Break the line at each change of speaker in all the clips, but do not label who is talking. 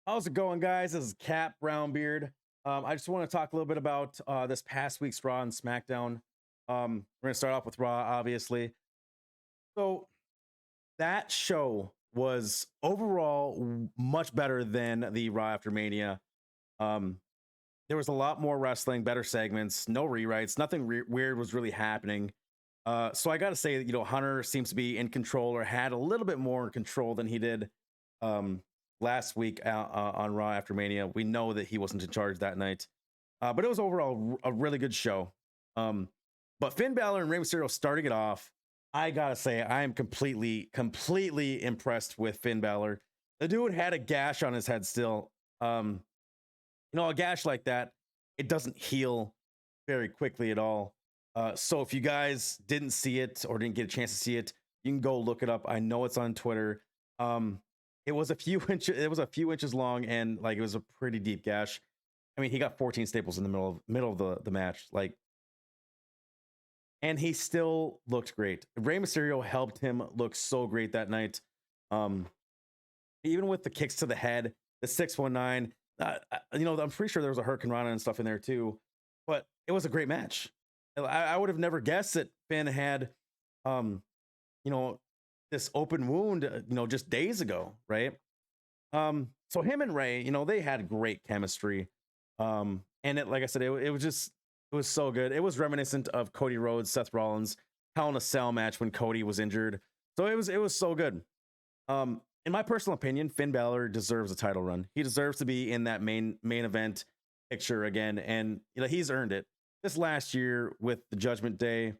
How's it going, guys? This is Cap Brownbeard. I just want to talk a little bit about this past week's Raw and SmackDown. We're going to start off with Raw, obviously. So that show was overall much better than the Raw after Mania. Um, there was a lot more wrestling, better segments, no rewrites, nothing weird was really happening. So I got to say that Hunter seems to be in control, or had a little bit more control than he did um, last week on Raw after Mania. We know that he wasn't in charge that night, but it was overall a really good show. But Finn Balor and Rey Mysterio starting it off. I gotta say, I am completely impressed with Finn Balor. The dude had a gash on his head still. A gash like that, it doesn't heal very quickly at all. So if you guys didn't see it or didn't get a chance to see it, you can go look it up. I know it's on Twitter. It was a few inches long, and like it was a pretty deep gash. I mean, he got 14 staples in the middle of the match, and he still looked great. Rey Mysterio helped him look so great that night. Even with the kicks to the head, the 619. I'm pretty sure there was a Hurricane Rana and stuff in there too, but it was a great match. I would have never guessed that Finn had, this open wound, just days ago, right? So him and Ray, they had great chemistry. And like I said, it was so good. It was reminiscent of Cody Rhodes, Seth Rollins, Hell in a Cell match when Cody was injured. So it was so good. In my personal opinion, Finn Balor deserves a title run. He deserves to be in that main event picture again, and he's earned it. This last year with the Judgment Day,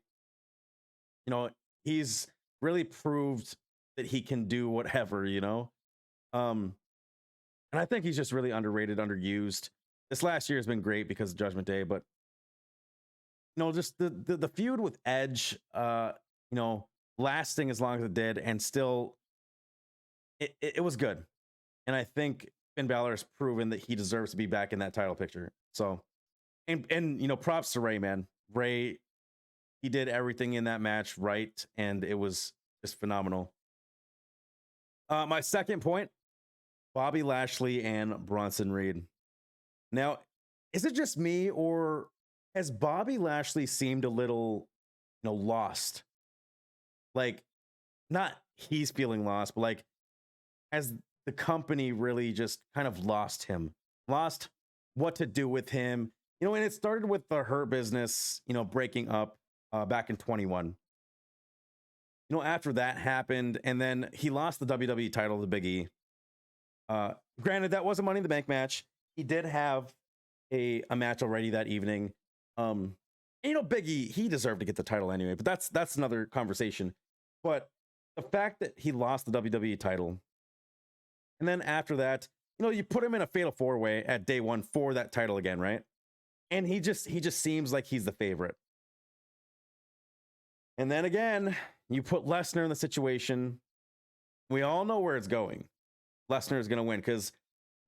he's really proved that he can do whatever. And I think he's just really underrated, underused. This last year has been great because of Judgment Day, but just the feud with Edge, lasting as long as it did, and still it was good. And I think Finn Balor has proven that he deserves to be back in that title picture. So, and props to Ray, man. Ray, he did everything in that match right, and it was just phenomenal. My second point, Bobby Lashley and Bronson Reed. Now, is it just me, or has Bobby Lashley seemed a little, lost? Like, not he's feeling lost, but like, has the company really just kind of lost him? Lost what to do with him? And it started with the Hurt Business, breaking up back in 21. After that happened, and then he lost the WWE title to Big E. Granted, that was a Money in the Bank match. He did have a match already that evening. Big E, he deserved to get the title anyway, but that's another conversation. But the fact that he lost the WWE title, and then after that, you put him in a fatal 4-way at day one for that title again, right? And he just seems like he's the favorite. And then again, you put Lesnar in the situation. We all know where it's going. Lesnar is going to win, because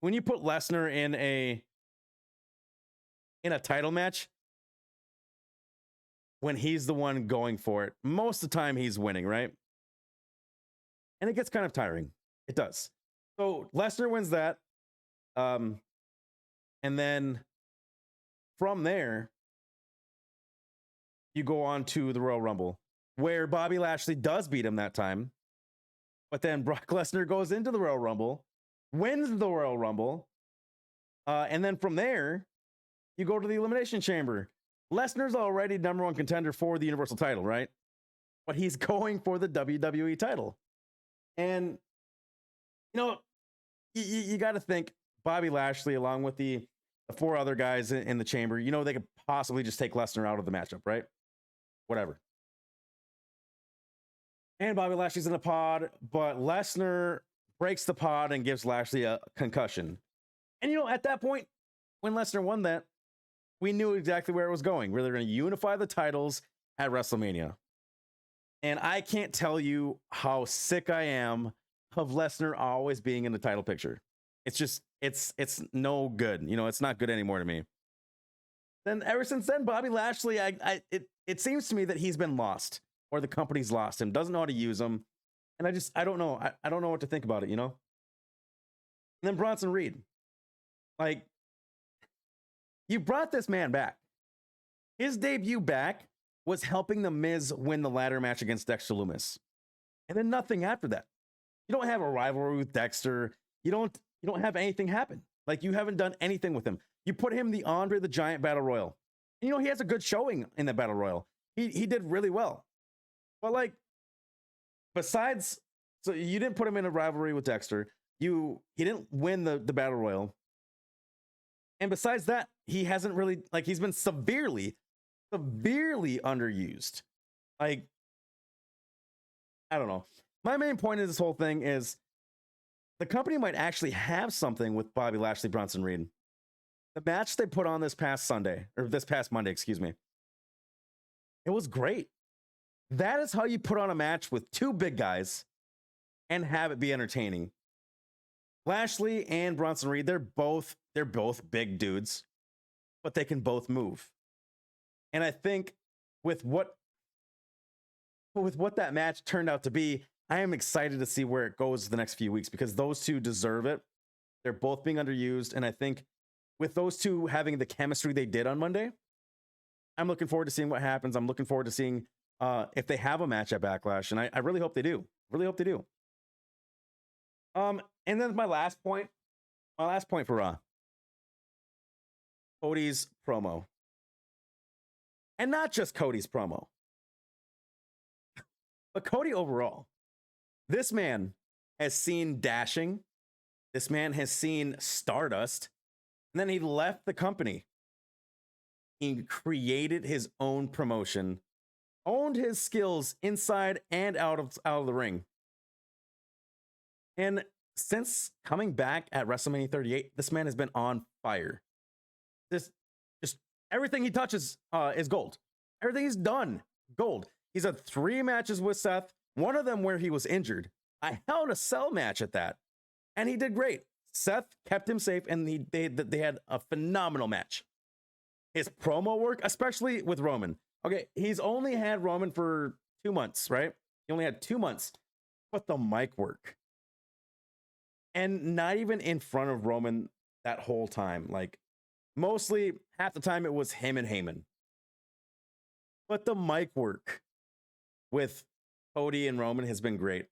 when you put Lesnar in a title match, when he's the one going for it, most of the time he's winning, right? And it gets kind of tiring. It does. So Lesnar wins that. And then from there, you go on to the Royal Rumble, where Bobby Lashley does beat him that time. But then Brock Lesnar goes into the Royal Rumble, wins the Royal Rumble. And then from there, you go to the Elimination Chamber. Lesnar's already number one contender for the Universal title, right? But he's going for the WWE title. And, you got to think Bobby Lashley, along with the 4 other guys in the chamber, they could possibly just take Lesnar out of the matchup, right? Whatever. And Bobby Lashley's in the pod, but Lesnar breaks the pod and gives Lashley a concussion. And, at that point, when Lesnar won that, we knew exactly where it was going. Where they're going to unify the titles at WrestleMania. And I can't tell you how sick I am of Lesnar always being in the title picture. It's just, it's no good. It's not good anymore to me. Then ever since then, Bobby Lashley, it seems to me that he's been lost, or the company's lost him, doesn't know how to use him. And I don't know. I don't know what to think about it, And then Bronson Reed. Like, you brought this man back. His debut back was helping The Miz win the ladder match against Dexter Lumis. And then nothing after that. You don't have a rivalry with Dexter. You don't have anything happen. Like, you haven't done anything with him. You put him in the Andre the Giant Battle Royal. And, you know, he has a good showing in the Battle Royal. He did really well. But, like, besides, so you didn't put him in a rivalry with Dexter. He didn't win the Battle Royal. And besides that, he hasn't really, like, he's been severely underused. Like, I don't know. My main point of this whole thing is the company might actually have something with Bobby Lashley, Bronson Reed. The match they put on this past Monday, excuse me. It was great. That is how you put on a match with two big guys and have it be entertaining. Lashley and Bronson Reed, they're both big dudes, but they can both move. And I think with what that match turned out to be, I am excited to see where it goes the next few weeks because those two deserve it. They're both being underused. And I think with those two having the chemistry they did on Monday, I'm looking forward to seeing what happens. I'm looking forward to seeing if they have a match at Backlash. And I really hope they do. Really hope they do. And then my last point for Raw. Cody's promo. And not just Cody's promo, but Cody overall. This man has seen Dashing. This man has seen Stardust. And then he left the company. He created his own promotion, owned his skills inside and out of the ring. And since coming back at WrestleMania 38, this man has been on fire. Just everything he touches is gold. Everything he's done, gold. He's had 3 matches with Seth, one of them where he was injured. A Hell in a Cell match at that. And he did great. Seth kept him safe, and they had a phenomenal match. His promo work, especially with Roman. Okay, he's only had Roman for 2 months, right? He only had 2 months. But the mic work. And not even in front of Roman that whole time. Like, mostly, half the time, it was him and Heyman. But the mic work with Cody and Roman has been great.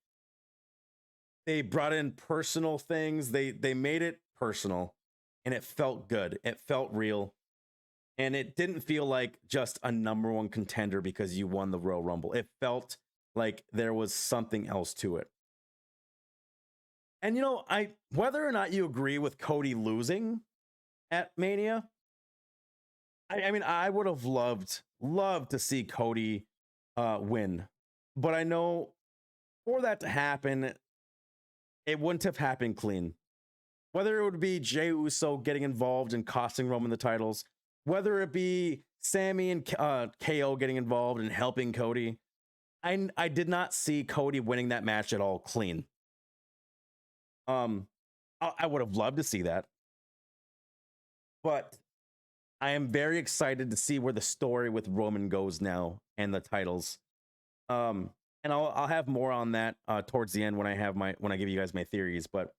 They brought in personal things. They made it personal, and it felt good. It felt real. And it didn't feel like just a number 1 contender because you won the Royal Rumble. It felt like there was something else to it. And, you know, whether or not you agree with Cody losing at Mania, I mean, I would have loved to see Cody win. But I know for that to happen, it wouldn't have happened clean. Whether it would be Jey Uso getting involved and costing Roman the titles, whether it be Sammy and KO getting involved and helping Cody, I did not see Cody winning that match at all clean. I would have loved to see that. But I am very excited to see where the story with Roman goes now and the titles. And I'll have more on that towards the end when I give you guys my theories. But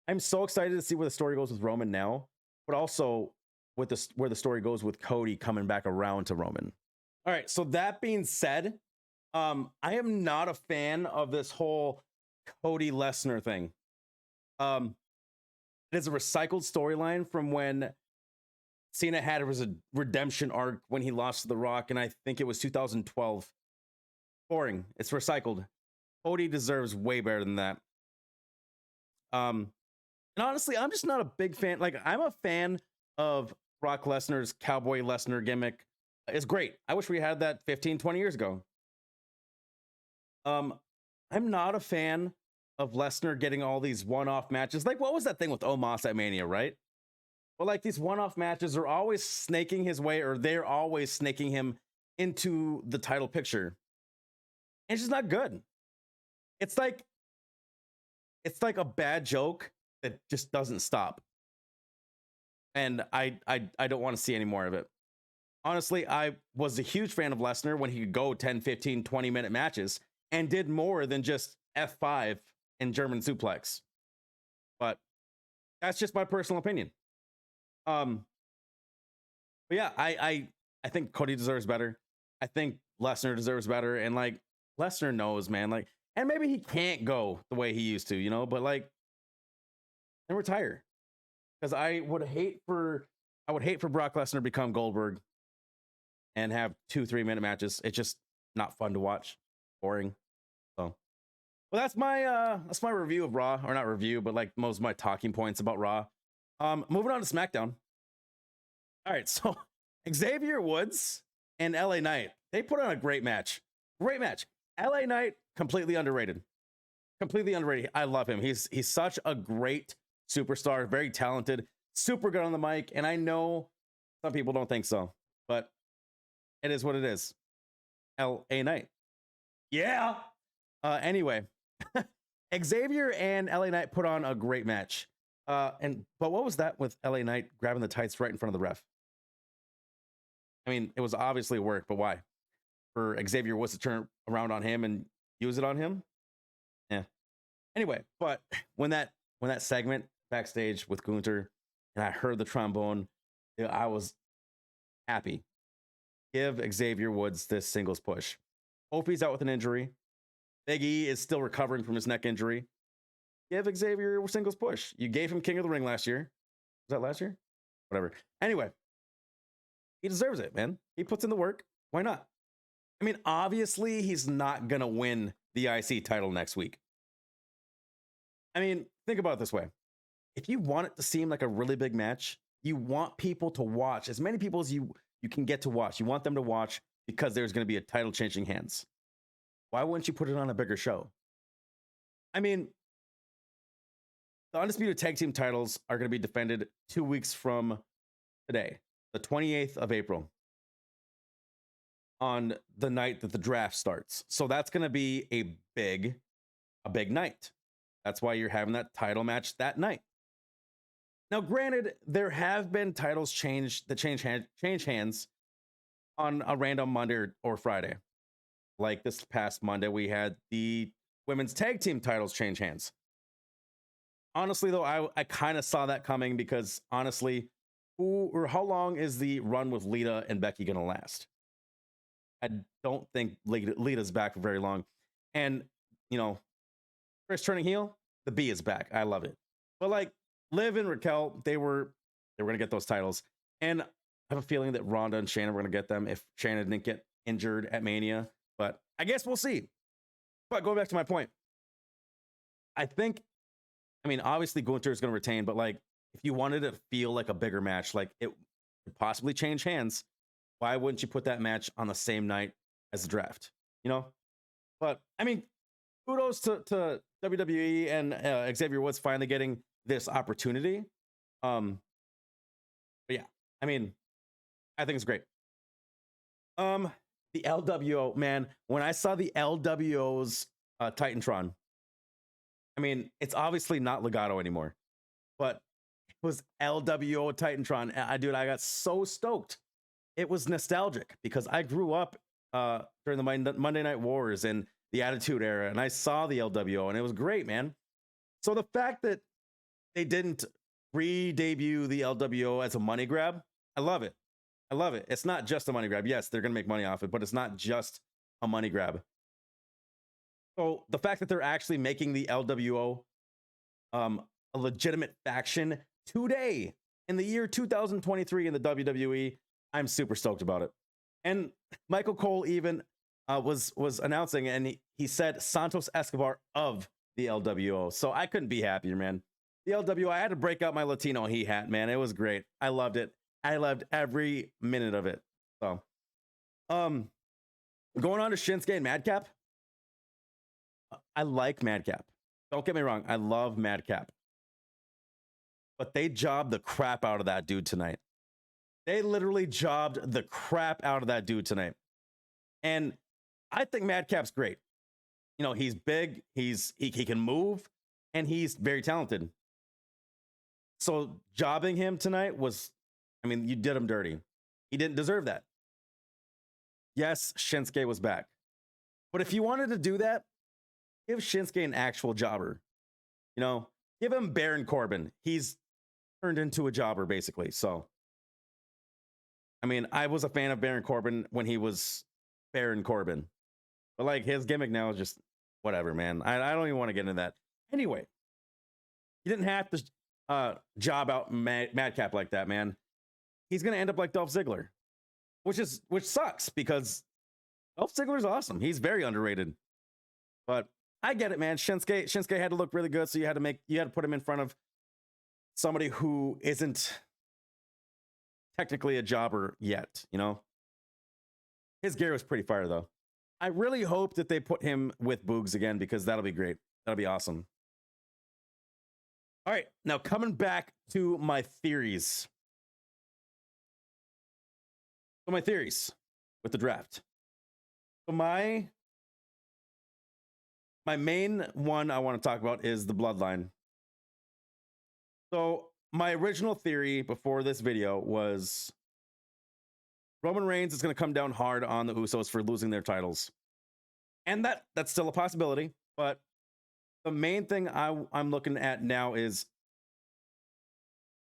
I'm so excited to see where the story goes with Roman now, but also with where the story goes with Cody coming back around to Roman. All right. So that being said, I am not a fan of this whole Cody Lesnar thing. It is a recycled storyline from when Cena had a redemption arc when he lost to The Rock, and I think it was 2012. Boring. It's recycled. Cody deserves way better than that. And honestly, I'm just not a big fan. Like, I'm a fan of Brock Lesnar's Cowboy Lesnar gimmick. It's great. I wish we had that 15, 20 years ago. I'm not a fan of Lesnar getting all these one-off matches. Like, what was that thing with Omos at Mania, right? Well, like, these one-off matches are always snaking his way, or they're always snaking him into the title picture. And it's just not good. It's like a bad joke that just doesn't stop. And I don't want to see any more of it. Honestly, I was a huge fan of Lesnar when he could go 10, 15, 20-minute matches and did more than just F5 and German suplex. But that's just my personal opinion. Um, but yeah, I think Cody deserves better. I think Lesnar deserves better, and like Lesnar knows, man. Like, and maybe he can't go the way he used to, but like, and retire because I would hate for Brock Lesnar to become Goldberg and have 2 3 minute matches. It's just not fun to watch, boring. So, well, that's my review of Raw, or not review, but like most of my talking points about Raw. Moving on to SmackDown. All right, so Xavier Woods and LA Knight, they put on a great match. Great match. LA Knight, completely underrated. Completely underrated. I love him. He's such a great superstar, very talented, super good on the mic. And I know some people don't think so, but it is what it is. LA Knight. Yeah. Anyway, Xavier and LA Knight put on a great match. But what was that with LA Knight grabbing the tights right in front of the ref? I mean, it was obviously work, but why? For Xavier Woods to turn around on him and use it on him? Yeah. Anyway, but when that segment backstage with Gunther and I heard the trombone, I was happy. Give Xavier Woods this singles push. Opie's out with an injury. Big E is still recovering from his neck injury. Give Xavier a singles push. You gave him King of the Ring last year. Was that last year? Whatever. Anyway, he deserves it, man. He puts in the work. Why not? I mean, obviously, he's not going to win the IC title next week. I mean, think about it this way. If you want it to seem like a really big match, you want people to watch, as many people as you can get to watch. You want them to watch because there's going to be a title changing hands. Why wouldn't you put it on a bigger show? I mean, the Undisputed Tag Team titles are going to be defended 2 weeks from today, the 28th of April, on the night that the draft starts. So that's going to be a big night. That's why you're having that title match that night. Now, granted, there have been titles change hands on a random Monday or Friday. Like this past Monday, we had the women's tag team titles change hands. Honestly, though, I kind of saw that coming because honestly, how long is the run with Lita and Becky going to last? I don't think Lita's back for very long. And, Chris turning heel, the B is back. I love it. But like Liv and Raquel, they were going to get those titles. And I have a feeling that Ronda and Shayna were going to get them if Shayna didn't get injured at Mania. But I guess we'll see. But going back to my point, obviously Gunther is going to retain, but like if you wanted to feel like a bigger match, like it could possibly change hands, why wouldn't you put that match on the same night as the draft? But I mean, kudos to WWE and Xavier Woods finally getting this opportunity. But yeah, I mean, I think it's great. The LWO, man, when I saw the LWO's Titantron, I mean, it's obviously not Legato anymore, but it was LWO Titantron. Dude, I got so stoked. It was nostalgic because I grew up during the Monday Night Wars and the Attitude Era, and I saw the LWO, and it was great, man. So the fact that they didn't re-debut the LWO as a money grab, I love it. I love it. It's not just a money grab. Yes, they're going to make money off it, but it's not just a money grab. So the fact that they're actually making the LWO a legitimate faction today in the year 2023 in the WWE, I'm super stoked about it. And Michael Cole even was announcing, and he said Santos Escobar of the LWO. So I couldn't be happier, man. The LWO, I had to break out my Latino he hat, man. It was great. I loved it. I loved every minute of it. So, going on to Shinsuke and Madcap. I like Madcap. Don't get me wrong. I love Madcap. But they jobbed the crap out of that dude tonight. They literally jobbed the crap out of that dude tonight. And I think Madcap's great. He's big, he can move, and he's very talented. So jobbing him tonight was, you did him dirty. He didn't deserve that. Yes, Shinsuke was back. But if you wanted to do that, give Shinsuke an actual jobber. Give him Baron Corbin. He's turned into a jobber, basically. So, I mean, I was a fan of Baron Corbin when he was Baron Corbin, but like his gimmick now is just whatever, man. I don't even want to get into that. Anyway, you didn't have to job out Madcap like that, man. He's gonna end up like Dolph Ziggler, which sucks because Dolph Ziggler's awesome. He's very underrated. But I get it, man. Shinsuke had to look really good, so you had to put him in front of somebody who isn't technically a jobber yet, you know? His gear was pretty fire though. I really hope that they put him with Boogs again because that'll be great. That'll be awesome. All right, now coming back to my theories. So my theories with the draft. So my main one I want to talk about is the bloodline. So my original theory before this video was Roman Reigns is going to come down hard on the Usos for losing their titles. And that's still a possibility, but the main thing I'm looking at now is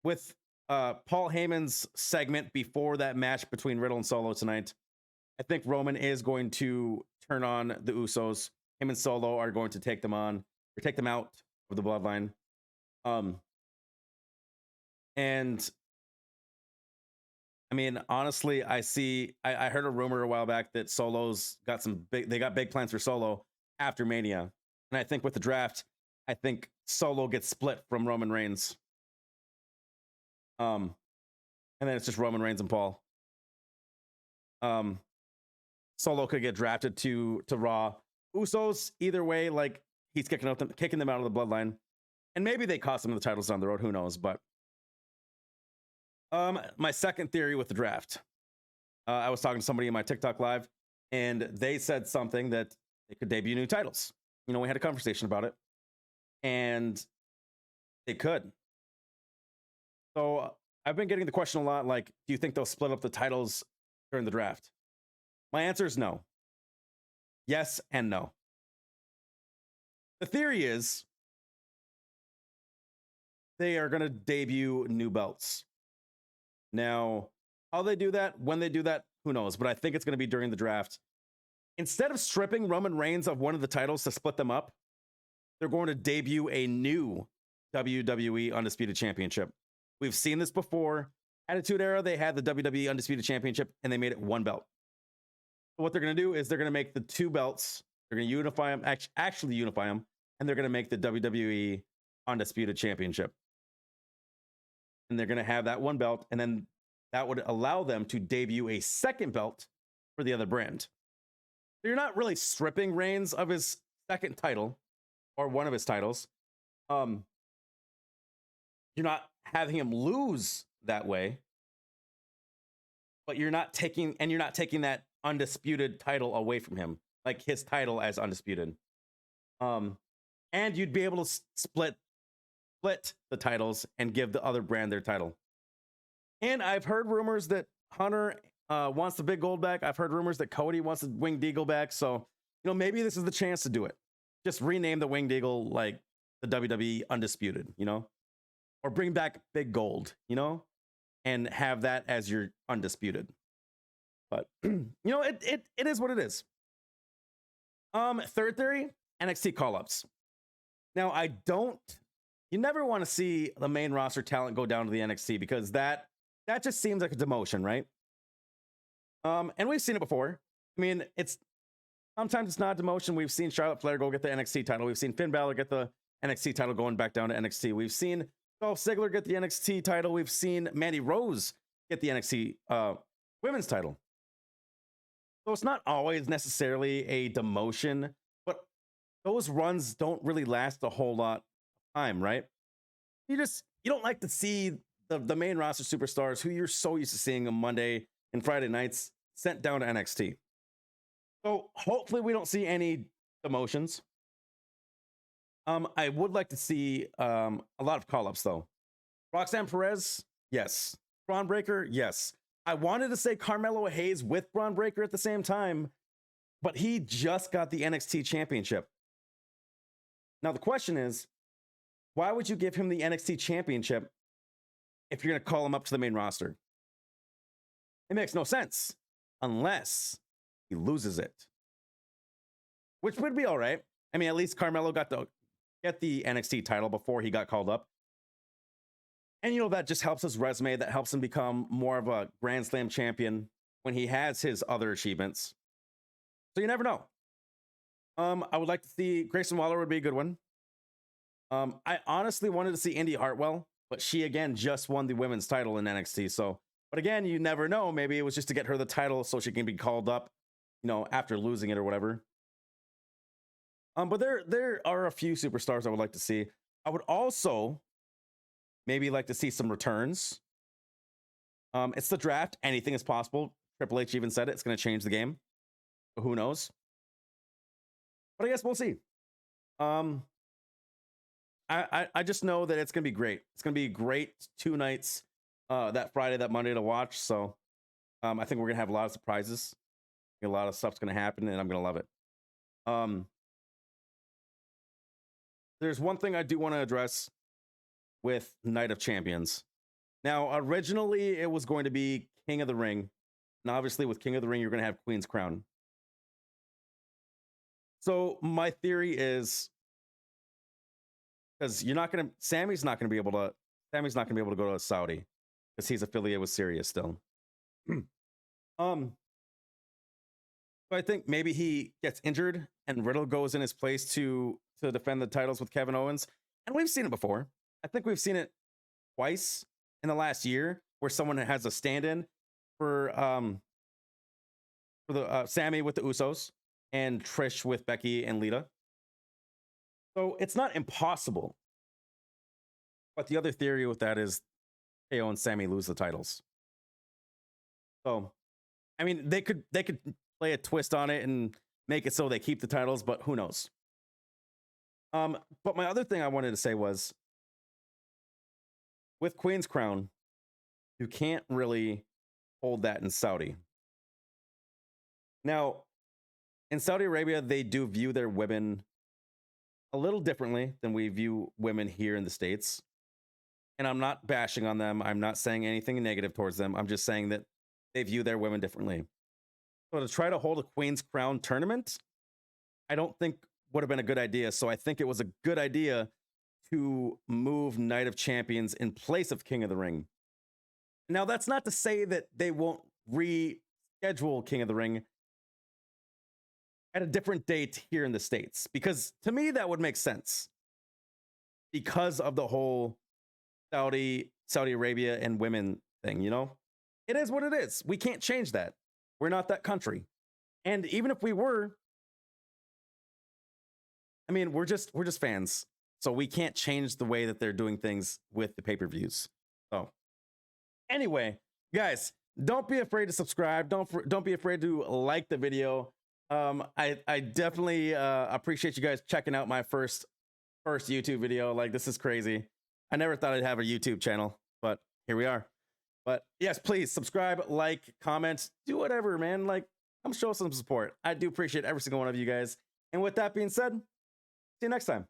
with Paul Heyman's segment before that match between Riddle and Solo tonight. I think Roman is going to turn on the Usos. Him and Solo are going to take them on or take them out of the bloodline. And I mean, honestly, I heard a rumor a while back that Solo's got they got big plans for Solo after Mania. And I think with the draft, I think Solo gets split from Roman Reigns. And then it's just Roman Reigns and Paul. Solo could get drafted to Raw. Usos, either way, like he's kicking them out of the bloodline. And maybe they cost them the titles down the road, who knows, but my second theory with the draft. I was talking to somebody in my TikTok live, and they said something that they could debut new titles. You know, we had a conversation about it, and they could. So I've been getting the question a lot, like, do you think they'll split up the titles during the draft? My answer is no. Yes and no. The theory is they are going to debut new belts. Now, how they do that, when they do that, who knows? But I think it's going to be during the draft. Instead of stripping Roman Reigns of one of the titles to split them up, they're going to debut a new WWE Undisputed Championship. We've seen this before. Attitude Era, they had the WWE Undisputed Championship, and they made it one belt. So what they're going to do is they're going to make the two belts, they're going to unify them, actually unify them, and they're going to make the WWE Undisputed Championship. And they're going to have that one belt, and then that would allow them to debut a second belt for the other brand. So you're not really stripping Reigns of his second title, or one of his titles. You're not having him lose that way, but you're not taking that undisputed title away from him, like his title as undisputed. And you'd be able to split the titles and give the other brand their title. And I've heard rumors that Hunter wants the big gold back. I've heard rumors that Cody wants the Winged Eagle back. So, you know, maybe this is the chance to do it. Just rename the Winged Eagle like the WWE Undisputed, you know, or bring back Big Gold, you know, and have that as your undisputed. But you know, it is what it is. Third theory, NXT call-ups. Now, you never want to see the main roster talent go down to the NXT because that just seems like a demotion, right? And we've seen it before. I mean, sometimes it's not a demotion. We've seen Charlotte Flair go get the NXT title. We've seen Finn Balor get the NXT title going back down to NXT. We've seen Dolph Ziggler get the NXT title. We've seen Mandy Rose get the NXT women's title. So it's not always necessarily a demotion, but those runs don't really last a whole lot of time, right? You don't like to see the main roster superstars who you're so used to seeing on Monday and Friday nights sent down to NXT. So hopefully we don't see any demotions. I would like to see a lot of call-ups though. Roxanne Perez, yes. Braun Breaker, yes. I wanted to say Carmelo Hayes with Braun Breaker at the same time, but he just got the NXT championship. Now the question is, why would you give him the NXT championship if you're going to call him up to the main roster. It makes no sense unless he loses it, which would be all right. I mean, at least Carmelo got to get the NXT title before he got called up. And, you know, that just helps his resume. That helps him become more of a Grand Slam champion when he has his other achievements. So you never know. I would like to see Grayson Waller would be a good one. I honestly wanted to see Indy Hartwell, but she, again, just won the women's title in NXT. So, but again, you never know. Maybe it was just to get her the title so she can be called up, you know, after losing it or whatever. But there are a few superstars I would like to see. I would also maybe like to see some returns. It's the draft. Anything is possible. Triple H even said it. It's going to change the game. But who knows? But I guess we'll see. I just know that it's going to be great. It's going to be great 2 nights, that Friday, that Monday to watch. So I think we're going to have a lot of surprises. A lot of stuff's going to happen, and I'm going to love it. There's one thing I do want to address with Night of Champions. Now, originally, it was going to be King of the Ring. And obviously, with King of the Ring, you're going to have Queen's Crown. So my theory is, because Sammy's not going to be able to go to Saudi because he's affiliated with Sirius still. So I think maybe he gets injured and Riddle goes in his place to defend the titles with Kevin Owens. And we've seen it before. I think we've seen it twice in the last year where someone has a stand-in for the Sammy with the Usos and Trish with Becky and Lita. So it's not impossible. But the other theory with that is KO and Sammy lose the titles. So, I mean, they could play a twist on it and make it so they keep the titles, but who knows? But my other thing I wanted to say was, with Queen's Crown, you can't really hold that in Saudi. Now, in Saudi Arabia, they do view their women a little differently than we view women here in the States. And I'm not bashing on them. I'm not saying anything negative towards them. I'm just saying that they view their women differently. So to try to hold a Queen's Crown tournament, I don't think would have been a good idea. So I think it was a good idea to move Night of Champions in place of King of the Ring. Now, that's not to say that they won't reschedule King of the Ring at a different date here in the States, because to me, that would make sense because of the whole Saudi Arabia and women thing, you know? It is what it is. We can't change that. We're not that country. And even if we were, I mean, we're just fans. So we can't change the way that they're doing things with the pay-per-views. So anyway, guys, don't be afraid to subscribe. Don't be afraid to like the video. I definitely appreciate you guys checking out my first YouTube video. Like, this is crazy. I never thought I'd have a YouTube channel, but here we are. But yes, please subscribe, like, comment, do whatever, man. Like, I'm showing some support. I do appreciate every single one of you guys. And with that being said, see you next time.